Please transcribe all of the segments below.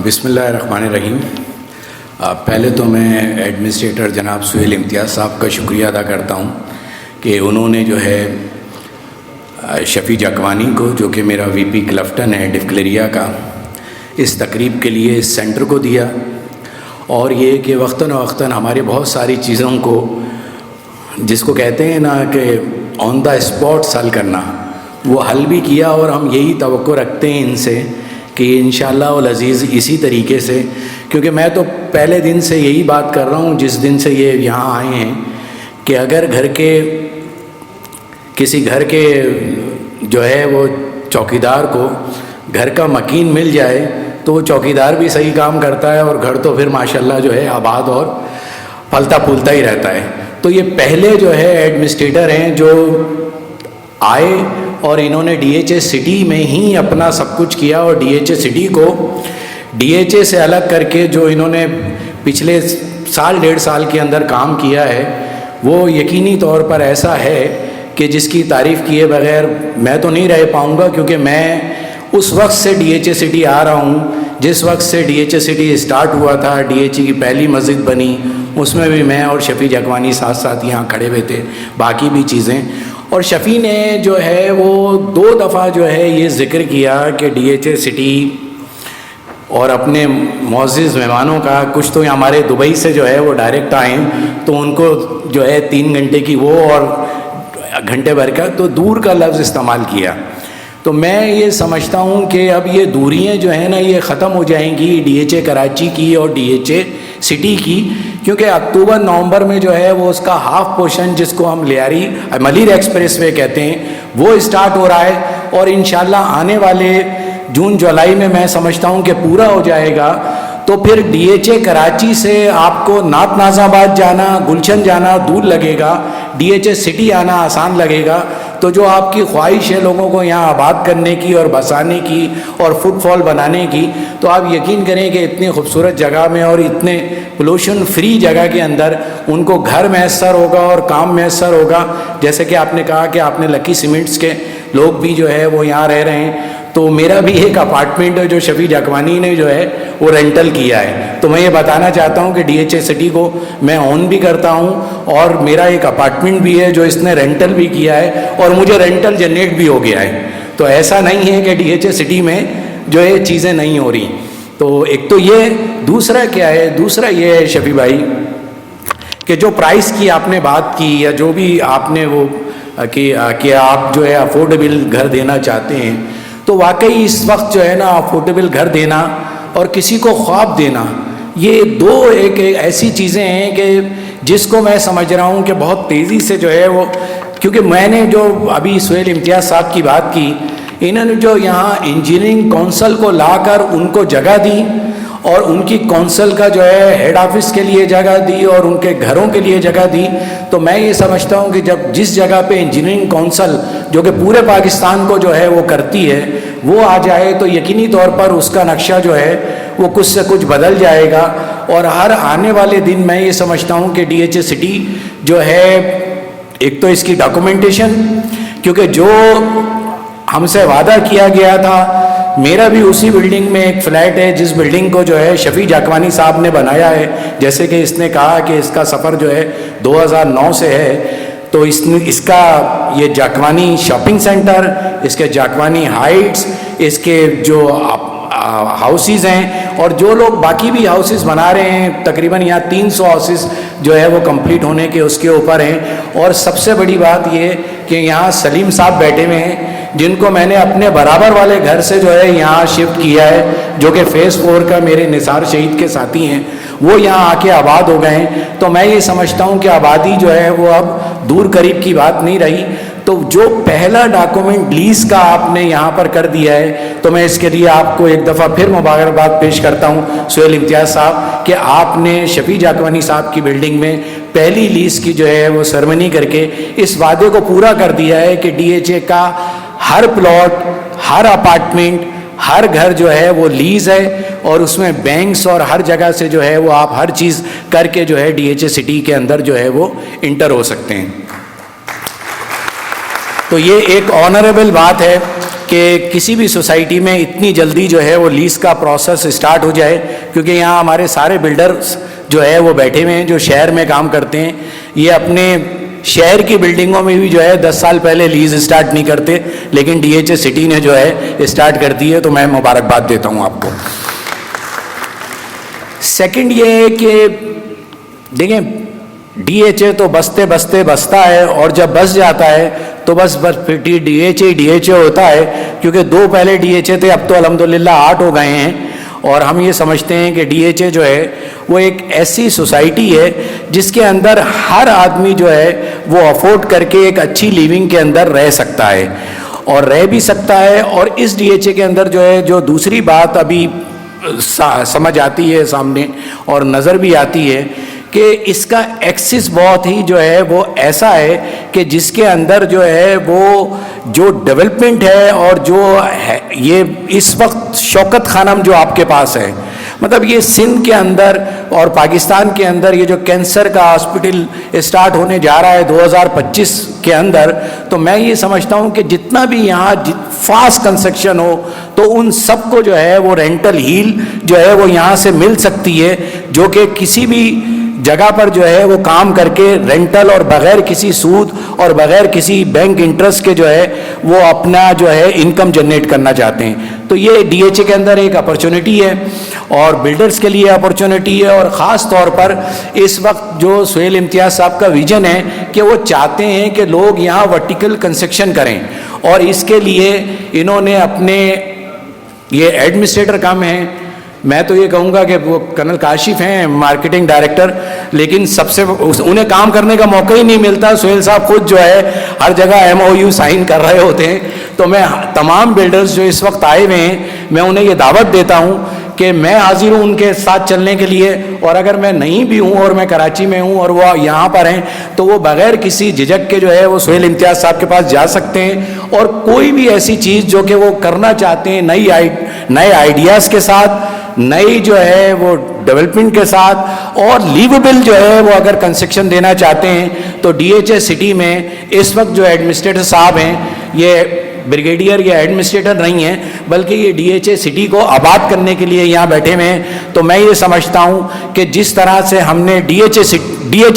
بسم اللہ الرحمن الرحیم. پہلے تو میں ایڈمنسٹریٹر جناب سہیل امتیاز صاحب کا شکریہ ادا کرتا ہوں کہ انہوں نے جو ہے شفیع جاکوانی کو، جو کہ میرا وی پی کلفٹن ہے ڈفکلیریا کا، اس تقریب کے لیے اس سینٹر کو دیا، اور یہ کہ وقتاً وقتاً ہمارے بہت ساری چیزوں کو، جس کو کہتے ہیں نا کہ آن دا اسپاٹ حل کرنا، وہ حل بھی کیا. اور ہم یہی توقع رکھتے ہیں ان سے کہ انشاءاللہ العزیز اسی طریقے سے، کیونکہ میں تو پہلے دن سے یہی بات کر رہا ہوں جس دن سے یہ یہاں آئے ہیں، کہ اگر کسی گھر کے جو ہے وہ چوکیدار کو گھر کا مکین مل جائے تو وہ چوکیدار بھی صحیح کام کرتا ہے، اور گھر تو پھر ماشاءاللہ جو ہے آباد اور پھلتا پھولتا ہی رہتا ہے. تو یہ پہلے جو ہے ایڈمنسٹریٹر ہیں جو آئے، اور انہوں نے ڈی ایچ اے سٹی میں ہی اپنا سب کچھ کیا، اور ڈی ایچ اے سٹی کو ڈی ایچ اے سے الگ کر کے جو انہوں نے پچھلے سال ڈیڑھ سال کے اندر کام کیا ہے، وہ یقینی طور پر ایسا ہے کہ جس کی تعریف کیے بغیر میں تو نہیں رہ پاؤں گا، کیونکہ میں اس وقت سے ڈی ایچ اے سٹی آ رہا ہوں جس وقت سے D H A city start ہوا تھا. ڈی ایچ اے کی پہلی مسجد بنی، اس میں بھی میں اور شفیع جاکوانی ساتھ ساتھ یہاں کھڑے ہوئے تھے، باقی بھی چیزیں. اور شفیع نے جو ہے وہ 2 دفعہ جو ہے یہ ذکر کیا کہ ڈی ایچ اے سٹی اور اپنے معزز مہمانوں کا، کچھ تو ہمارے دبئی سے جو ہے وہ ڈائریکٹ آئے تو ان کو جو ہے 3 گھنٹے کی وہ اور گھنٹے بھر کا، تو دور کا لفظ استعمال کیا. تو میں یہ سمجھتا ہوں کہ اب یہ دوریاں جو ہیں نا یہ ختم ہو جائیں گی ڈی ایچ اے کراچی کی اور ڈی ایچ اے سٹی کی، کیونکہ اکتوبر نومبر میں جو ہے وہ اس کا ہاف پورشن، جس کو ہم ملیر ایکسپریس وے کہتے ہیں، وہ اسٹارٹ ہو رہا ہے، اور انشاءاللہ آنے والے جون جولائی میں سمجھتا ہوں کہ پورا ہو جائے گا. تو پھر ڈی ایچ اے کراچی سے آپ کو نعت ناز آباد جانا، گلشن جانا دور لگے گا، ڈی ایچ اے سٹی آنا آسان لگے گا. تو جو آپ کی خواہش ہے لوگوں کو یہاں آباد کرنے کی اور بسانے کی اور فٹ فال بنانے کی، تو آپ یقین کریں کہ اتنی خوبصورت جگہ میں اور اتنے پولوشن فری جگہ کے اندر ان کو گھر میسر ہوگا اور کام میسر ہوگا. جیسے کہ آپ نے کہا کہ آپ نے لکی سیمنٹس کے لوگ بھی جو ہے وہ یہاں رہ رہے ہیں، تو میرا بھی ایک اپارٹمنٹ ہے جو شفیع جاکوانی نے جو ہے وہ رینٹل کیا ہے. تو میں یہ بتانا چاہتا ہوں کہ ڈی ایچ اے سٹی کو میں اون بھی کرتا ہوں، اور میرا ایک اپارٹمنٹ بھی ہے جو اس نے رینٹل بھی کیا ہے، اور مجھے رینٹل جنریٹ بھی ہو گیا ہے. تو ایسا نہیں ہے کہ ڈی ایچ اے سٹی میں جو ہے چیزیں نہیں ہو رہی. تو ایک تو یہ، دوسرا کیا ہے، دوسرا یہ ہے شفیع بھائی کہ جو پرائس کی آپ نے بات کی، یا جو بھی آپ نے وہ کہ آپ جو ہے افورڈیبل گھر دینا چاہتے ہیں، تو واقعی اس وقت جو ہے نا افورڈیبل گھر دینا اور کسی کو خواب دینا، یہ دو ایک ایسی چیزیں ہیں کہ جس کو میں سمجھ رہا ہوں کہ بہت تیزی سے جو ہے وہ، کیونکہ میں نے جو ابھی سہیل امتیاز صاحب کی بات کی، انہوں نے جو یہاں انجینئرنگ کونسل کو لا کر ان کو جگہ دی، اور ان کی کونسل کا جو ہے ہیڈ آفس کے لیے جگہ دی اور ان کے گھروں کے لیے جگہ دی. تو میں یہ سمجھتا ہوں کہ جب جس جگہ پہ انجینئرنگ کونسل جو کہ پورے پاکستان کو جو ہے وہ کرتی ہے وہ آ جائے، تو یقینی طور پر اس کا نقشہ جو ہے وہ کچھ سے کچھ بدل جائے گا. اور ہر آنے والے دن میں یہ سمجھتا ہوں کہ ڈی ایچ اے سٹی جو ہے، ایک تو اس کی ڈاکومنٹیشن، کیونکہ جو ہم سے وعدہ کیا گیا تھا، میرا بھی اسی بلڈنگ میں ایک فلیٹ ہے جس بلڈنگ کو جو ہے شفیع جاکوانی صاحب نے بنایا ہے. جیسے کہ اس نے کہا کہ اس کا سفر جو ہے 2009 سے ہے، تو اس کا یہ جاکوانی شاپنگ سینٹر، اس کے جاکوانی ہائٹس، اس کے جو ہاؤسز ہیں، اور جو لوگ باقی بھی ہاؤسز بنا رہے ہیں، تقریباً یہاں 300 ہاؤسز جو ہے وہ کمپلیٹ ہونے کے اس کے اوپر ہیں. اور سب سے بڑی بات یہ کہ یہاں سلیم صاحب بیٹھے ہوئے ہیں، جن کو میں نے اپنے برابر والے گھر سے جو ہے یہاں شفٹ کیا ہے، جو کہ فیس 4 کا میرے نثار شہید کے ساتھی ہیں، وہ یہاں آ کے آباد ہو گئے ہیں. تو میں یہ سمجھتا ہوں کہ آبادی جو ہے وہ اب دور قریب کی بات نہیں رہی. تو جو پہلا ڈاکومنٹ لیز کا آپ نے یہاں پر کر دیا ہے، تو میں اس کے لیے آپ کو ایک دفعہ پھر مبارکباد پیش کرتا ہوں سہیل امتیاز صاحب کہ آپ نے شفیع جاکوانی صاحب کی بلڈنگ میں پہلی لیز کی جو ہے وہ سرمنی کر کے اس وعدے کو پورا کر دیا ہے کہ ڈی ایچ اے کا ہر پلاٹ، ہر اپارٹمنٹ، ہر گھر جو ہے وہ لیز ہے، اور اس میں بینکس اور ہر جگہ سے جو ہے وہ آپ ہر چیز کر کے جو ہے ڈی ایچ اے سٹی کے اندر جو ہے وہ انٹر ہو سکتے ہیں. تو یہ ایک آنریبل بات ہے کہ کسی بھی سوسائٹی میں اتنی جلدی جو ہے وہ لیز کا پروسیس اسٹارٹ ہو جائے، کیونکہ یہاں ہمارے سارے بلڈرز جو ہے وہ بیٹھے ہوئے ہیں جو شہر میں کام کرتے ہیں. یہ اپنے شہر کی بلڈنگوں میں بھی جو ہے 10 سال پہلے لیز اسٹارٹ نہیں کرتے، لیکن ڈی ایچ اے سٹی نے جو ہے اسٹارٹ کر دی ہے، تو میں مبارکباد دیتا ہوں آپ کو. سیکنڈ یہ ہے کہ دیکھیں ڈی ایچ اے تو بستے بستے بستا ہے، اور جب بس جاتا ہے تو بس پھر ڈی ایچ اے ہوتا ہے، کیونکہ 2 پہلے ڈی ایچ اے تھے، اب تو الحمدللہ 8 ہو گئے ہیں. اور ہم یہ سمجھتے ہیں کہ ڈی ایچ اے جو ہے وہ ایک ایسی سوسائٹی ہے جس کے اندر ہر آدمی جو ہے وہ افورڈ کر کے ایک اچھی لیونگ کے اندر رہ سکتا ہے، اور رہ بھی سکتا ہے. اور اس ڈی ایچ اے کے اندر جو ہے جو دوسری بات ابھی سمجھ آتی ہے سامنے اور نظر بھی آتی ہے کہ اس کا ایکسس بہت ہی جو ہے وہ ایسا ہے کہ جس کے اندر جو ہے وہ جو ڈیولپمنٹ ہے اور جو ہے یہ اس وقت شوکت خانم جو آپ کے پاس ہے، مطلب یہ سندھ کے اندر اور پاکستان کے اندر یہ جو کینسر کا ہاسپٹل اسٹارٹ ہونے جا رہا ہے 2025 کے اندر، تو میں یہ سمجھتا ہوں کہ جتنا بھی یہاں فاسٹ کنسٹرکشن ہو تو ان سب کو جو ہے وہ رینٹل ہیل جو ہے وہ یہاں سے مل سکتی ہے، جو کہ کسی بھی جگہ پر جو ہے وہ کام کر کے رینٹل اور بغیر کسی سود اور بغیر کسی بینک انٹرسٹ کے جو ہے وہ اپنا جو ہے انکم جنریٹ کرنا چاہتے ہیں. تو یہ ڈی ایچ اے کے اندر ایک اپرچونٹی ہے اور بلڈرز کے لیے اپرچونٹی ہے. اور خاص طور پر اس وقت جو سہیل امتیاز صاحب کا ویژن ہے کہ وہ چاہتے ہیں کہ لوگ یہاں ورٹیکل کنسٹرکشن کریں، اور اس کے لیے انہوں نے اپنے یہ ایڈمنسٹریٹر کم ہیں، میں تو یہ کہوں گا کہ وہ کرنل کاشف ہیں مارکیٹنگ ڈائریکٹر، لیکن سب سے انہیں کام کرنے کا موقع ہی نہیں ملتا. سہیل صاحب خود جو ہے ہر جگہ MOU سائن کر رہے ہوتے ہیں. تو میں تمام بلڈرز جو اس وقت آئے ہوئے ہیں میں انہیں یہ دعوت دیتا ہوں کہ میں حاضر ہوں ان کے ساتھ چلنے کے لیے، اور اگر میں نہیں بھی ہوں اور میں کراچی میں ہوں اور وہ یہاں پر ہیں تو وہ بغیر کسی جھجک کے جو ہے وہ سہیل امتیاز صاحب کے پاس جا سکتے ہیں، اور کوئی بھی ایسی چیز جو کہ وہ کرنا چاہتے ہیں نئے آئیڈیاز کے ساتھ، نئی جو ہے وہ ڈیولپمنٹ کے ساتھ، اور لیویبل جو ہے وہ اگر کنسٹرکشن دینا چاہتے ہیں، تو ڈی ایچ اے سٹی میں اس وقت جو ایڈمنسٹریٹر صاحب ہیں یہ بریگیڈیئر یا ایڈمنسٹریٹر نہیں ہیں، بلکہ یہ ڈی ایچ اے سٹی کو آباد کرنے کے لیے یہاں بیٹھے ہوئے ہیں. تو میں یہ سمجھتا ہوں کہ جس طرح سے ہم نے ڈی ایچ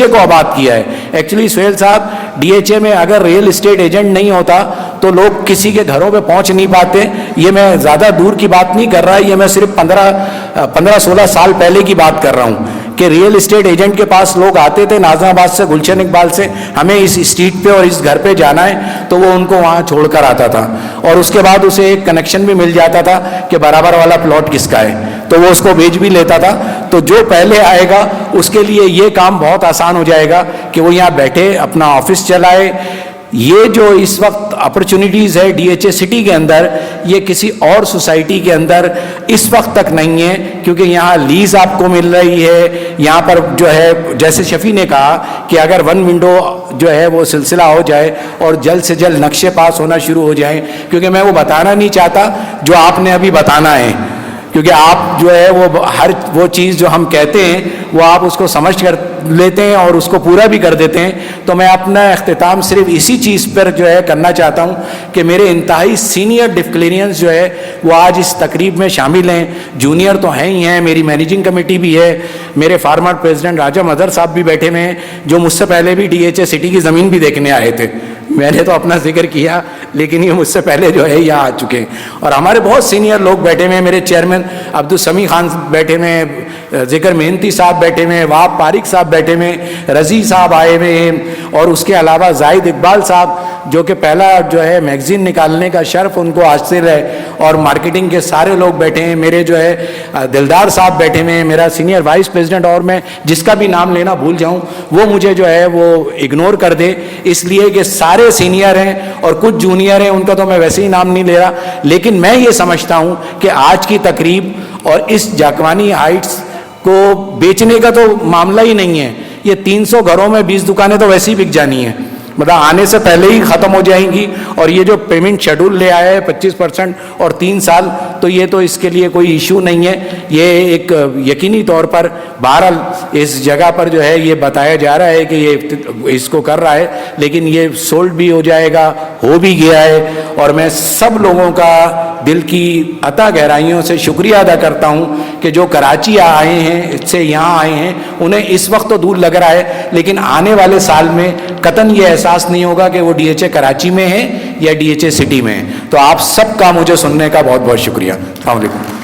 اے کو آباد کیا ہے، ایکچولی سہیل صاحب ڈی ایچ اے میں اگر ریئل اسٹیٹ ایجنٹ نہیں ہوتا تو لوگ کسی کے گھروں پہ پہنچ نہیں پاتے. یہ میں زیادہ دور کی بات نہیں کر رہا، یہ میں صرف 15-16 سال پہلے کی بات کر رہا ہوں کہ ریئل اسٹیٹ ایجنٹ کے پاس لوگ آتے تھے ناظم آباد سے، گلشن اقبال سے، ہمیں اس اسٹریٹ پہ اور اس گھر پہ جانا ہے، تو وہ ان کو وہاں چھوڑ کر آتا تھا، اور اس کے بعد اسے ایک کنیکشن بھی مل جاتا تھا کہ برابر والا پلاٹ کس کا ہے، تو وہ اس کو بیچ بھی لیتا تھا. تو جو پہلے آئے گا اس کے لیے یہ کام بہت آسان ہو جائے گا کہ وہ یہاں بیٹھے اپنا آفس چلائے. یہ جو اس وقت اپرچونیٹیز ہے ڈی ایچ اے سٹی کے اندر، یہ کسی اور سوسائٹی کے اندر اس وقت تک نہیں ہے، کیونکہ یہاں لیز آپ کو مل رہی ہے. یہاں پر جو ہے جیسے شفیع نے کہا کہ اگر 1 ونڈو جو ہے وہ سلسلہ ہو جائے اور جلد سے جلد نقشے پاس ہونا شروع ہو جائیں، کیونکہ میں وہ بتانا نہیں چاہتا جو آپ نے ابھی بتانا ہے، کیونکہ آپ جو ہے وہ ہر وہ چیز جو ہم کہتے ہیں وہ آپ اس کو سمجھ کر لیتے ہیں اور اس کو پورا بھی کر دیتے ہیں. تو میں اپنا اختتام صرف اسی چیز پر جو ہے کرنا چاہتا ہوں کہ میرے انتہائی سینئر ڈسپلینرز جو ہے وہ آج اس تقریب میں شامل ہیں. جونیئر تو ہیں ہی ہیں، میری مینیجنگ کمیٹی بھی ہے، میرے فارمر پریزیڈنٹ راجہ مظہر صاحب بھی بیٹھے ہوئے ہیں جو مجھ سے پہلے بھی ڈی ایچ اے سٹی کی زمین بھی دیکھنے آئے تھے. میں نے تو اپنا ذکر کیا لیکن یہ مجھ سے پہلے جو ہے یہاں آ چکے ہیں. اور ہمارے بہت سینئر لوگ بیٹھے ہوئے ہیں، میرے چیئرمین عبدالسمیع خان بیٹھے ہوئے ہیں، ذکر محنتی صاحب بیٹھے ہوئے ہیں، وہاب طارق صاحب بیٹھے ہوئے ہیں، رضی صاحب آئے ہوئے ہیں، اور اس کے علاوہ زاہد اقبال صاحب جو کہ پہلا جو ہے میگزین نکالنے کا شرف ان کو حاصل ہے، اور مارکیٹنگ کے سارے لوگ بیٹھے ہیں. میرے جو ہے دلدار صاحب بیٹھے ہوئے ہیں، میرا سینئر وائس پریزیڈنٹ، اور میں جس کا بھی نام لینا بھول جاؤں وہ مجھے جو ہے وہ اگنور کر دے، اس لیے کہ سارے سینئر ہیں اور کچھ جونیئر ہیں، ان کا تو میں ویسے ہی نام نہیں لے رہا. لیکن میں یہ سمجھتا ہوں کہ آج کی تقریب اور اس جاکوانی ہائٹس کو بیچنے کا تو معاملہ ہی نہیں ہے. یہ 300 گھروں میں 20 دکانیں تو ویسے ہی بک جانی ہیں، مطلب آنے سے پہلے ہی ختم ہو جائیں گی. اور یہ جو پیمنٹ شیڈول لے آیا ہے 25% اور 3 سال, تو یہ تو اس کے لیے کوئی ایشو نہیں ہے. یہ ایک یقینی طور پر بہرحال اس جگہ پر جو ہے یہ بتایا جا رہا ہے کہ یہ اس کو کر رہا ہے, لیکن یہ سولڈ بھی ہو جائے گا, ہو بھی گیا ہے. اور میں سب لوگوں کا دل کی عطا گہرائیوں سے شکریہ ادا کرتا ہوں کہ جو کراچی آئے ہیں, اس سے یہاں آئے ہیں, انہیں اس وقت تو دور لگ رہا ہے, لیکن آنے والے سال میں قطعاً یہ احساس نہیں ہوگا کہ وہ ڈی ایچ اے کراچی میں ہے یا ڈی ایچ اے سٹی میں ہے. تو آپ سب کا مجھے سننے کا بہت بہت شکریہ. السلام علیکم.